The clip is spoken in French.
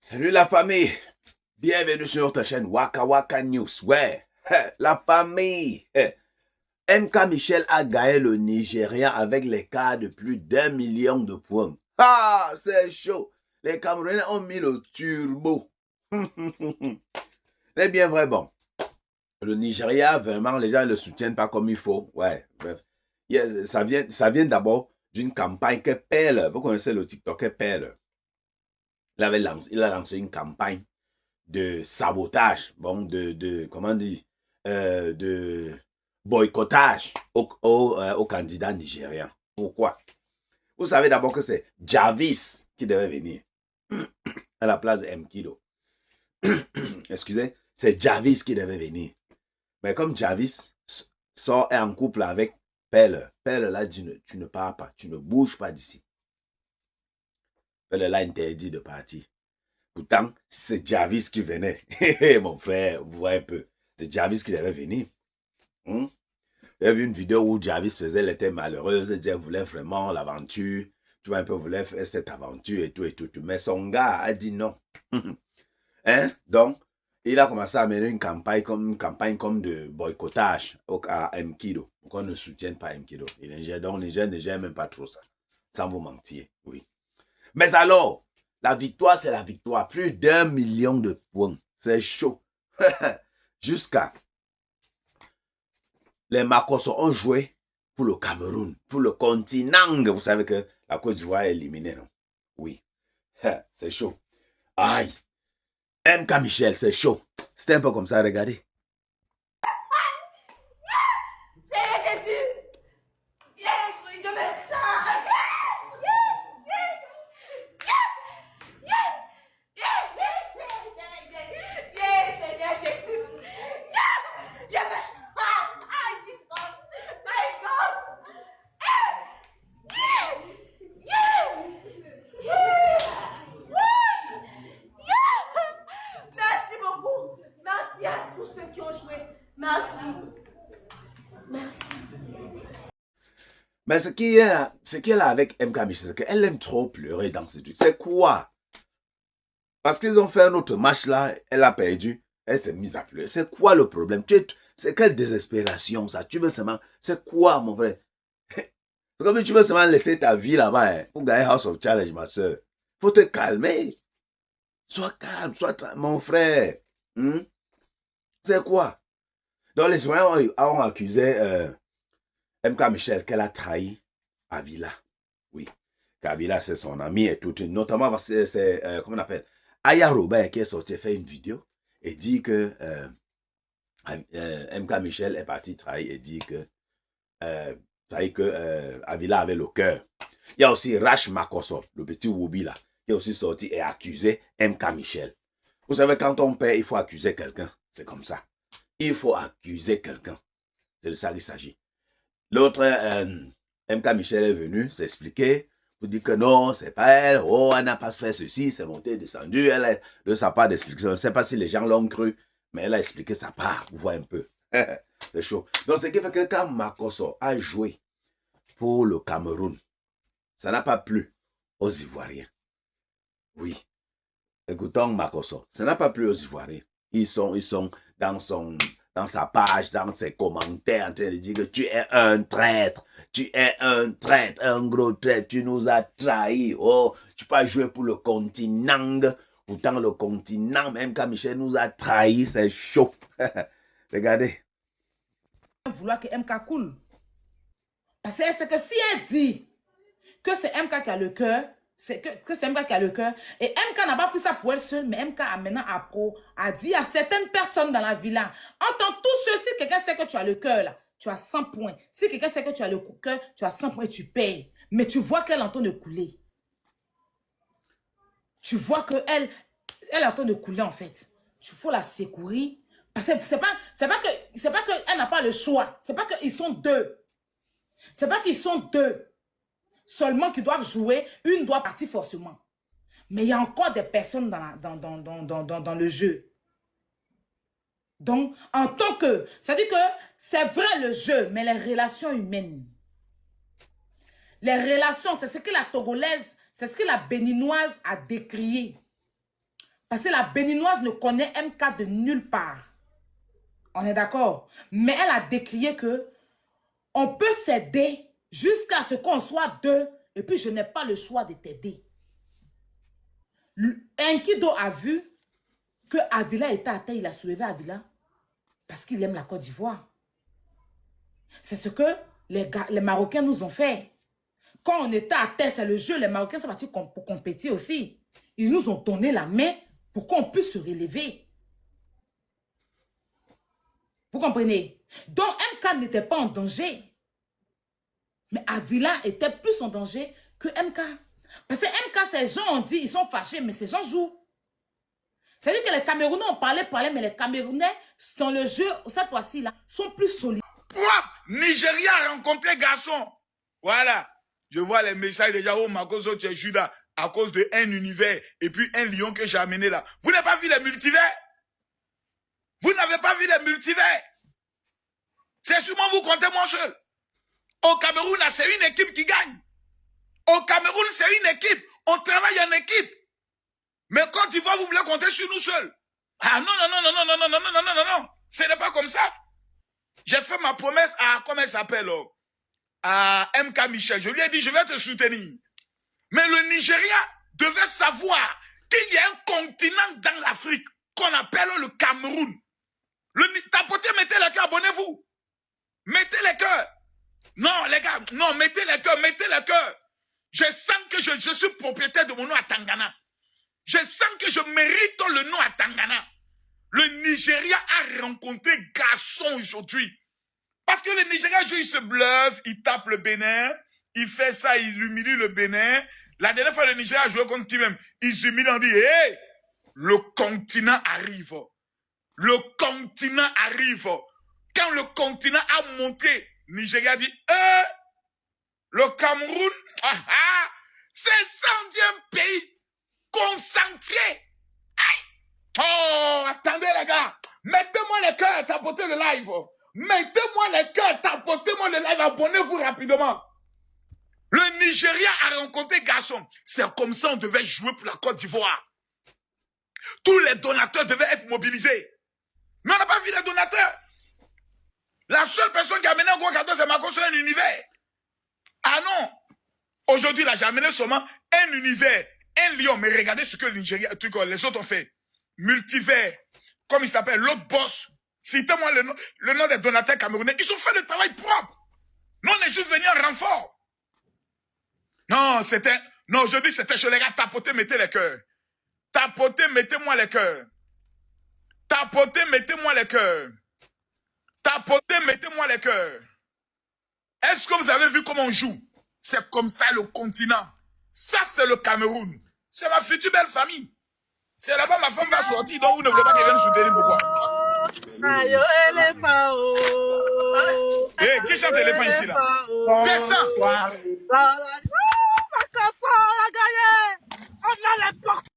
Salut la famille, bienvenue sur notre chaîne Waka Waka News. Ouais, la famille. MK Michel a gagné le Nigérien avec l'écart de plus d'1 million de points. Ah, c'est chaud. Les Camerounais ont mis le turbo. C'est bien vrai, bon. Le Nigeria, vraiment, les gens ne le soutiennent pas comme il faut. Ouais, bref. Ça vient d'abord d'une campagne que Pelle, vous connaissez le TikToker Pelle. Il a lancé une campagne de sabotage, bon, comment dire, de boycottage au candidat nigérien. Pourquoi? Vous savez d'abord que c'est Jarvis qui devait venir à la place de Mkido. Excusez, c'est Jarvis qui devait venir. Mais comme Jarvis est en couple avec Pelle, Pelle l'a dit, tu ne pars pas, tu ne bouges pas d'ici. Pelle l'a interdit de partir. Pourtant, si c'est Jarvis qui venait, mon frère, vous voyez un peu, c'est Jarvis qui devait venir. J'ai vu une vidéo où Jarvis faisait, elle était malheureuse, elle voulait vraiment l'aventure, tu vois un peu, voulait faire cette aventure et tout, et tout, tout. Mais son gars a dit non. Hein? Donc, il a commencé à mener une campagne comme de boycottage à Mkido, pour qu'on ne soutienne pas Mkido. Donc, les gens ne gèrent même pas trop ça, sans vous mentir, oui. Mais alors, la victoire, c'est la victoire. Plus d'1 million de points. C'est chaud. Jusqu'à... Les Makosso ont joué pour le Cameroun, pour le continent. Vous savez que la Côte d'Ivoire est éliminée, non? Oui. C'est chaud. Aïe. MK Michel, c'est chaud. C'était un peu comme ça, regardez. Merci beaucoup. Merci à tous ceux qui ont joué. Merci. Merci. Mais ce qui est là avec MK Michel, c'est qu'elle aime trop pleurer dans ces trucs. C'est quoi? Parce qu'ils ont fait un autre match là, elle a perdu, elle s'est mise à pleurer. C'est quoi le problème? C'est quelle désespération ça? Tu veux seulement... C'est quoi, mon frère? C'est comme si tu veux seulement laisser ta vie là-bas hein, pour gagner House of Challenge, ma soeur. Faut te calmer. Sois calme, mon frère. C'est quoi? Donc les Israéliens ont accusé MK Michel qu'elle a trahi Avila. Oui. Avila, c'est son ami et tout. Notamment parce que c'est, comment on appelle, Aya Robert qui est sorti faire une vidéo et dit que MK Michel est parti trahir et dit que Avila avait le cœur. Il y a aussi Rash Makosso, le petit Woubi là, qui est aussi sorti et accusé MK Michel. Vous savez, quand on perd, il faut accuser quelqu'un. C'est comme ça. Il faut accuser quelqu'un. C'est de ça qu'il s'agit. L'autre, MK Michel est venu s'expliquer. Vous dites que non, c'est pas elle. Oh, elle n'a pas fait ceci, c'est monté, descendu. Elle a de sa part d'explication. Je ne sais pas si les gens l'ont cru, mais elle a expliqué sa part. Vous voyez un peu. C'est chaud. Donc, ce qui fait que quand Makosso a joué pour le Cameroun, ça n'a pas plu aux Ivoiriens. Oui. Écoutons Makosso. Ça n'a pas plu aux Ivoiriens. Ils sont dans sa page, dans ses commentaires, en train de dire que tu es un traître, un gros traître, tu nous as trahis. Oh, tu peux pas jouer pour le continent. Pourtant, le continent, même quand Michel nous a trahis, c'est chaud. Regardez. Vouloir que MK coule. Parce que c'est que si elle dit que c'est MK qui a le cœur, c'est que c'est MK qui a le cœur, et MK n'a pas pris ça pour elle seule, mais MK a maintenant a dit à certaines personnes dans la villa, entends tout ceci, quelqu'un sait que tu as le cœur là, tu as 100 points. Si quelqu'un sait que tu as le cœur, tu as 100 points et tu payes. Mais tu vois qu'elle est en train de couler. Tu vois qu'elle est en train de couler en fait. Tu faut la secourir. Parce que c'est pas qu'elle n'a pas le choix. C'est pas qu'ils sont deux. C'est pas qu'ils sont deux. Seulement qu'ils doivent jouer, une doit partir forcément. Mais il y a encore des personnes dans le jeu. Donc, en tant que... C'est-à-dire que c'est vrai le jeu, mais les relations humaines. Les relations, c'est ce que la Togolaise, c'est ce que la Béninoise a décrié. Parce que la béninoise ne connaît MK de nulle part. On est d'accord? Mais elle a décrié que on peut s'aider jusqu'à ce qu'on soit deux. Et puis, je n'ai pas le choix de t'aider. Enkido a vu que Avila était à terre. Il a soulevé Avila parce qu'il aime la Côte d'Ivoire. C'est ce que les Marocains nous ont fait. Quand on était à terre, c'est le jeu. Les Marocains sont partis pour compétir aussi. Ils nous ont donné la main pour qu'on puisse se relever. Vous comprenez? Donc, MK n'était pas en danger. Mais Avila était plus en danger que MK. Parce que MK, ces gens ont dit, ils sont fâchés, mais ces gens jouent. C'est-à-dire que les Camerounais ont parlé, mais les Camerounais, dans le jeu, cette fois-ci, là, sont plus solides. Quoi? Nigeria a rencontré garçon. Voilà. Je vois les messages déjà, oh, Makoso, tu es Judas, à cause de un univers, et puis un lion que j'ai amené là. Vous n'avez pas vu les multivers? Vous n'avez pas vu les multivers? C'est sûrement vous comptez moi seul. Au Cameroun, c'est une équipe qui gagne. Au Cameroun, c'est une équipe. On travaille en équipe. Mais quand tu vois, vous voulez compter sur nous seuls. Ah non, non, non, non, non, non, non, non, non, non, non, non. Ce n'est pas comme ça. J'ai fait ma promesse à, comment elle s'appelle, à MK Michel. Je lui ai dit, je vais te soutenir. Mais le Nigeria devait savoir qu'il y a un continent dans l'Afrique qu'on appelle le Cameroun. Tapotez, mettez les cœurs, abonnez-vous. Mettez les cœurs. Non, les gars, non, mettez les cœurs, mettez les cœurs. Je sens que je suis propriétaire de mon nom à Tangana. Je sens que je mérite le nom à Tangana. Le Nigeria a rencontré garçon aujourd'hui. Parce que le Nigeria joue, il se bluffe, il tape le Bénin, il fait ça, il humilie le Bénin. La dernière fois, le Nigeria a joué contre qui même? Il s'humilie, on dit, hé, le continent arrive. Le continent arrive. Quand le continent a monté, Nigeria dit, le Cameroun, c'est 110e pays concentré. Aïe! Oh, attendez les gars. Mettez-moi les cœurs, tapotez le live. Mettez-moi les cœurs, tapotez-moi le live, abonnez-vous rapidement. Le Nigeria a rencontré garçon. C'est comme ça on devait jouer pour la Côte d'Ivoire. Tous les donateurs devaient être mobilisés. Mais on n'a pas vu les donateurs. La seule personne qui a amené un gros cadeau, c'est Makoso, un univers. Ah non. Aujourd'hui, là, j'ai amené seulement un univers, un lion. Mais regardez ce que le Nigeria, les autres ont fait. Multivers. Comme il s'appelle, l'autre boss. Citez-moi le nom des donateurs camerounais. Ils ont fait le travail propre. Nous, on est juste venus en renfort. Non, c'était... Non, je dis c'était chez les gars, tapotez, mettez les cœurs. Tapotez, mettez-moi les cœurs. Tapotez, mettez-moi les cœurs. Tapotez, mettez-moi les cœurs. Est-ce que vous avez vu comment on joue? C'est comme ça le continent. Ça, c'est le Cameroun. C'est ma future belle famille. C'est là-bas ma femme va sortir, donc vous ne voulez pas qu'elle vienne soutenir pourquoi? Aïe, éléphant. Hé, qui chante l'éléphant ici là? Descends.